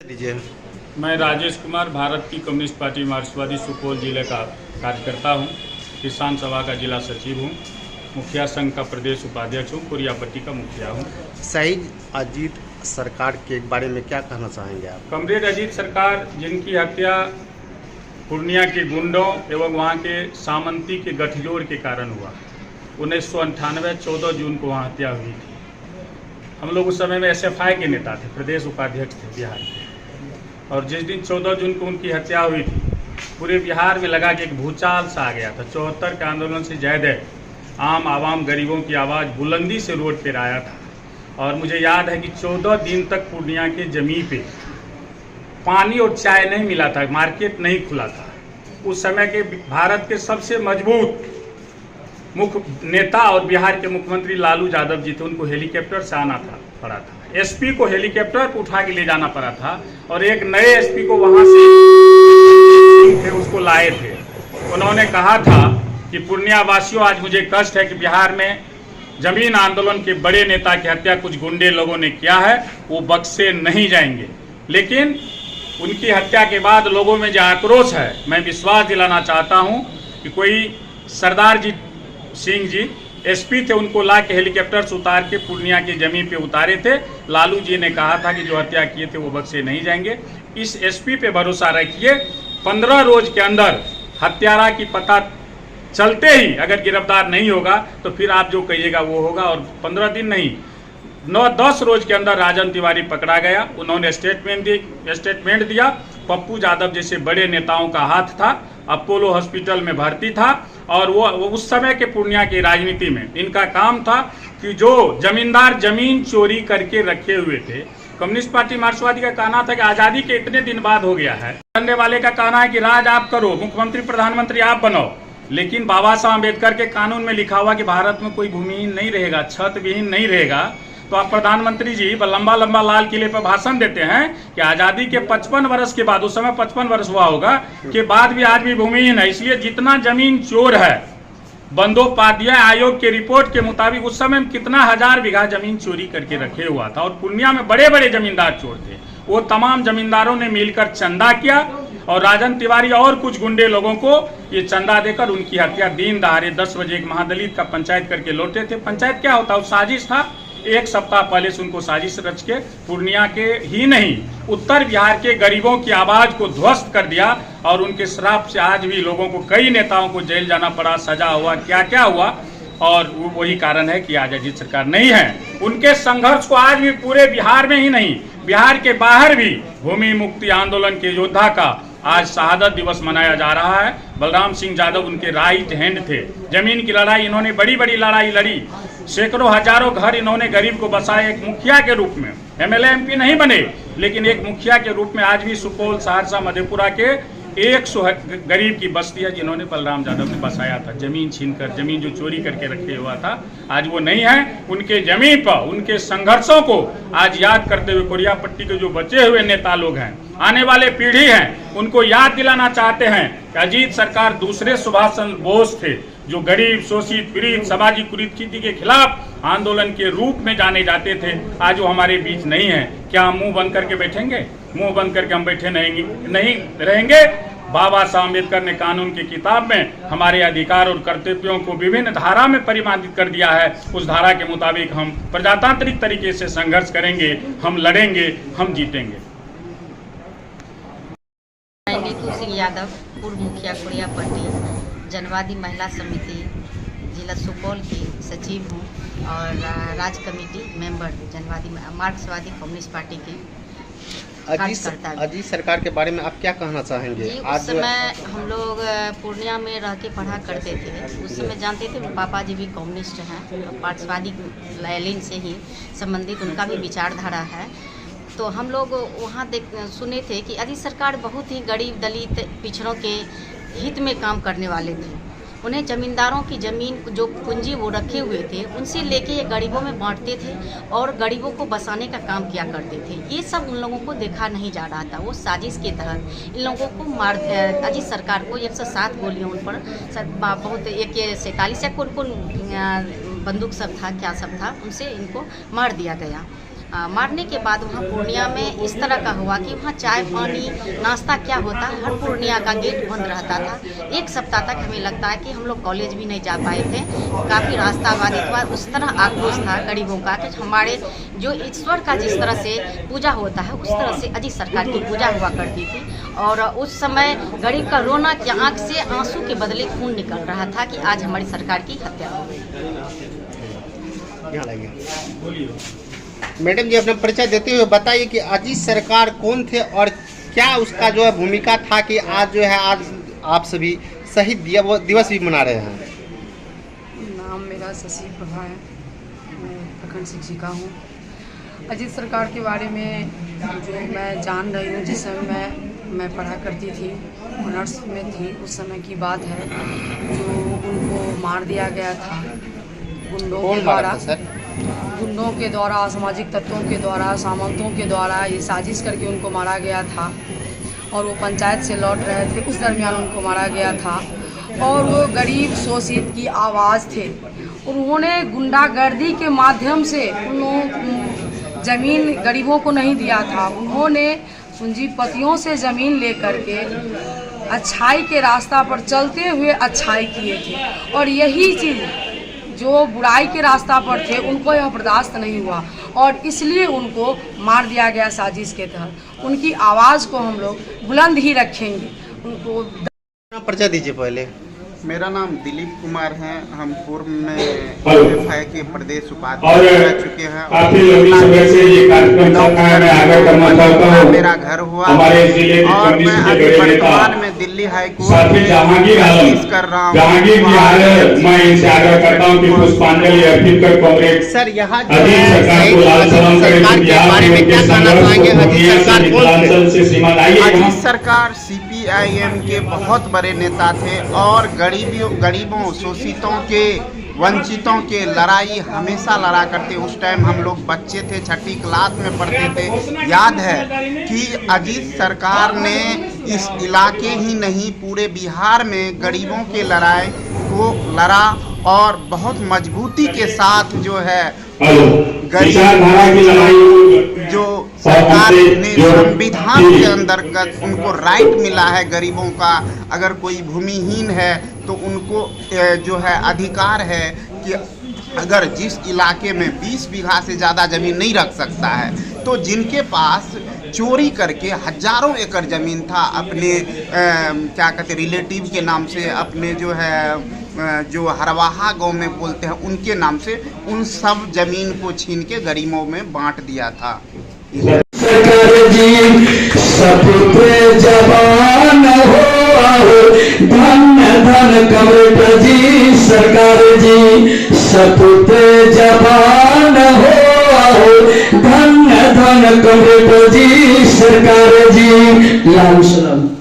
लीजिए। मैं राजेश कुमार भारत की कम्युनिस्ट पार्टी मार्क्सवादी सुपौल जिले का कार्यकर्ता हूं। किसान सभा का जिला सचिव हूं। मुखिया संघ का प्रदेश उपाध्यक्ष हूं। कुरियापट्टी का मुखिया हूं। शहीद अजीत सरकार के बारे में क्या कहना चाहेंगे आप? कमरेड अजीत सरकार जिनकी हत्या पूर्णिया के गुंडों एवं वहां के सामंती के गठजोड़ के कारण हुआ। 1998 14 जून को वहाँ हत्या हुई थी। हम लोग उस समय में SFI के नेता थे, प्रदेश उपाध्यक्ष थे बिहार के। और जिस दिन 14 जून को उनकी हत्या हुई थी, पूरे बिहार में लगा कि एक भूचाल सा आ गया था। 74 के आंदोलन से ज़्यादा आम आवाम गरीबों की आवाज़ बुलंदी से रोड पर आया था। और मुझे याद है कि 14 दिन तक पूर्णिया के जमीन पे पानी और चाय नहीं मिला था, मार्केट नहीं खुला था। उस समय के भारत के सबसे मजबूत मुख्य नेता और बिहार के मुख्यमंत्री लालू यादव जी थे। उनको हेलीकॉप्टर से आना पड़ा था। SP को हेलीकॉप्टर पर उठा के ले जाना पड़ा था और एक नए SP को वहां से थे उसको लाए थे। उन्होंने कहा था कि पूर्णिया वासियों, आज मुझे कष्ट है कि बिहार में जमीन आंदोलन के बड़े नेता की हत्या कुछ गुंडे लोगों ने किया है, वो बख्शे नहीं जाएंगे। लेकिन उनकी हत्या के बाद लोगों में जो आक्रोश है, मैं विश्वास दिलाना चाहता हूं कि कोई सरदार जी सिंह जी SP थे, उनको ला के हेलीकॉप्टर से उतार के पूर्णिया की जमीन पे उतारे थे। लालू जी ने कहा था कि जो हत्या किए थे वो बख्शे नहीं जाएंगे। इस SP पे भरोसा रखिए। 15 रोज के अंदर हत्यारा की पता चलते ही अगर गिरफ्तार नहीं होगा तो फिर आप जो कहिएगा वो होगा। और 15 दिन नहीं, 9-10 रोज के अंदर राजन तिवारी पकड़ा गया। उन्होंने स्टेटमेंट दिया। पप्पू यादव जैसे बड़े नेताओं का हाथ था। अपोलो हॉस्पिटल में भर्ती था और वो उस समय के पूर्णिया की राजनीति में इनका काम था कि जो जमींदार जमीन चोरी करके रखे हुए थे। कम्युनिस्ट पार्टी मार्क्सवादी का कहना था कि आज़ादी के इतने दिन बाद हो गया है। करने वाले का कहना है कि राज आप करो, मुख्यमंत्री प्रधानमंत्री आप बनो। लेकिन बाबा साहब अम्बेडकर के कानून में लिखा हुआ कि भारत में कोई भूमिहीन नहीं रहेगा, छत विहीन नहीं रहेगा। तो आप प्रधानमंत्री जी लंबा लंबा लाल किले पर भाषण देते हैं कि आज़ादी के 55 वर्ष के बाद, उस समय 55 वर्ष हुआ होगा, के बाद भी आज भी भूमिहीन है। इसलिए जितना जमीन चोर है, बंदोपाध्याय आयोग के रिपोर्ट के मुताबिक उस समय कितना 1000 बीघा जमीन चोरी करके रखे हुआ था। और पूर्णिया में बड़े बड़े जमींदार चोर थे। वो तमाम जमींदारों ने मिलकर चंदा किया और राजन तिवारी और कुछ गुंडे लोगों को ये चंदा देकर उनकी हत्या दिन दहाड़े 10 बजे एक महादलित का पंचायत करके लौटे थे। पंचायत क्या होता है, वो साजिश था। एक सप्ताह पहले से उनको साजिश रच के पूर्णिया के ही नहीं, उत्तर बिहार के गरीबों की आवाज को ध्वस्त कर दिया। और उनके श्राप से आज भी लोगों को, कई नेताओं को जेल जाना पड़ा, सजा हुआ, क्या क्या हुआ। और वही कारण है कि आज अजीत सरकार नहीं है। उनके संघर्ष को आज भी पूरे बिहार में ही नहीं, बिहार के बाहर भी भूमि मुक्ति आंदोलन के योद्धा का आज शहादत दिवस मनाया जा रहा है। बलराम सिंह यादव उनके राइट हैंड थे। जमीन की लड़ाई इन्होंने बड़ी बड़ी लड़ाई लड़ी। सैकड़ों हजारों घर इन्होंने गरीब को बसाए। एक मुखिया के रूप में, MLA MP नहीं बने, लेकिन एक मुखिया के रूप में आज भी सुपौल, सहरसा, मधेपुरा के 100 गरीब की बस्ती है जिन्होंने बलराम यादव ने बसाया था। जमीन छीनकर, जमीन जो चोरी करके रखे हुआ था, आज वो नहीं है। उनके जमीन पर उनके संघर्षों को आज याद करते हुए कुरियापट्टी के जो बचे हुए नेता लोग हैं, आने वाले पीढ़ी हैं, उनको याद दिलाना चाहते हैं कि अजीत सरकार दूसरे सुभाष चंद्र बोस थे, जो गरीब, शोषित, पीड़ित, सामाजिक कुरीति के खिलाफ आंदोलन के रूप में जाने जाते थे। आज वो हमारे बीच नहीं है। क्या हम मुंह बंद करके बैठेंगे? मुंह बंद करके हम बैठे नहीं रहेंगे। बाबा साहब अम्बेडकर ने कानून की किताब में हमारे अधिकार और कर्तव्यों को विभिन्न धारा में परिमार्जित कर दिया है। उस धारा के मुताबिक हम प्रजातांत्रिक तरीके से संघर्ष करेंगे, हम लड़ेंगे, हम जीतेंगे। नीतू सिंह यादव, पूर्व मुखिया कुरियापट्टी, जनवादी महिला समिति जिला सुपौल की सचिव हूँ और राज्य कमेटी मेंबर जनवादी मार्क्सवादी कम्युनिस्ट पार्टी की। अजीत सरकार के बारे में आप क्या कहना चाहेंगे? उस समय हम लोग पूर्णिया में रह के पढ़ा करते थे। उस समय जानते थे पापा जी भी कम्युनिस्ट हैं, मार्क्सवादी लाइन से ही संबंधित उनका भी विचारधारा है। तो हम लोग वहाँ सुने थे कि अजीत सरकार बहुत ही गरीब, दलित, पिछड़ों के हित में काम करने वाले थे। उन्हें जमींदारों की ज़मीन जो पूंजी वो रखे हुए थे, उनसे लेके ये गरीबों में बांटते थे और गरीबों को बसाने का काम किया करते थे। ये सब उन लोगों को देखा नहीं जा रहा था। वो साजिश के तहत इन लोगों को अजीत सरकार को 107 गोलियों उन पर बहुत, AK-47 या कौन बंदूक सब था, क्या सब था, उनसे इनको मार दिया गया। मारने के बाद वहाँ पूर्णिया में इस तरह का हुआ कि वहाँ चाय पानी नाश्ता क्या होता है, हर पूर्णिया का गेट बंद रहता था। एक सप्ताह तक हमें लगता है कि हम लोग कॉलेज भी नहीं जा पाए थे, काफ़ी रास्ता बाधित हुआ। उस तरह आक्रोश था गरीबों का कि हमारे जो ईश्वर का जिस तरह से पूजा होता है उस तरह से अजीत सरकार की पूजा हुआ करती थी। और उस समय गरीब का रोना की आँख से आंसू के बदले खून निकल रहा था कि आज हमारी सरकार की हत्या हो गई। मैडम जी, अपना परिचय देते हुए बताइए कि अजीत सरकार कौन थे और क्या उसका जो है भूमिका था कि आज जो है आज आप सभी शहीद दिवस भी मना रहे हैं। नाम मेरा शशि प्रभा है, मैं प्रखंड शिक्षिका हूँ। अजीत सरकार के बारे में जो मैं जान रही हूँ, जिस समय मैं पढ़ा करती थी, ऑनर्स में थी, उस समय की बात है जो उनको मार दिया गया था गुंडों के द्वारा। गुंडों के द्वारा, असामाजिक तत्वों के द्वारा, सामंतों के द्वारा ये साजिश करके उनको मारा गया था। और वो पंचायत से लौट रहे थे, उस दरमियान उनको मारा गया था। और वो गरीब शोषित की आवाज़ थे। उन्होंने गुंडागर्दी के माध्यम से ज़मीन गरीबों को नहीं दिया था, उन्होंने पूंजीपतियों से ज़मीन लेकर के अच्छाई के रास्ता पर चलते हुए अच्छाई किए थे। और यही चीज़ जो बुराई के रास्ता पर थे उनको यह बर्दाश्त नहीं हुआ और इसलिए उनको मार दिया गया साजिश के तहत। उनकी आवाज़ को हम लोग बुलंद ही रखेंगे। उनको परिचय दीजिए पहले। मेरा नाम दिलीप कुमार है। हम पूर्व में एफआई के प्रदेश उपाध्यक्ष रह चुके हैं। काफी लंबी समय से ये कार्यक्रम चल रहा है। मैं आगे करना चाहता हूं, मेरा घर हुआ हमारे जिले के और मैं अभी वर्तमान में दिल्ली हाई कोर्ट में कोशिश कर रहा हूँ। जहांगीर बिहार, मैं इनसे आग्रह करता हूं कि पुष्पांजलि अर्पित कर कांग्रेस सर यहाँ अजीत सरकार को लाल सलाम करें कि बिहार में उनके संघर्ष को दुनिया से मिथिलांचल से सीमा लाइए। अजीत सरकार CPIM के बहुत बड़े नेता थे और गरीबों शोषितों के वंचितों के लड़ाई हमेशा लड़ा करते। उस टाइम हम लोग बच्चे थे, 6ठी क्लास में पढ़ते थे। याद है कि अजीत सरकार ने इस इलाके ही नहीं पूरे बिहार में गरीबों के लड़ाई को लड़ा और बहुत मजबूती के साथ जो है जो सरकार ने संविधान के अंतर्गत उनको राइट मिला है गरीबों का। अगर कोई भूमिहीन है तो उनको जो है अधिकार है कि अगर जिस इलाके में 20 बीघा से ज़्यादा ज़मीन नहीं रख सकता है, तो जिनके पास चोरी करके हजारों एकड़ ज़मीन था अपने क्या कहते रिलेटिव के नाम से, अपने जो है जो हरवाहा गांव में बोलते हैं उनके नाम से, उन सब ज़मीन को छीन के गरीबों में बांट दिया था। सरकार जी सपूत जवान हो धन धन कमरेड जी। सरकार जी सपूत जवान हो धन धन कमरेड जी। सरकार जी लाल सलाम।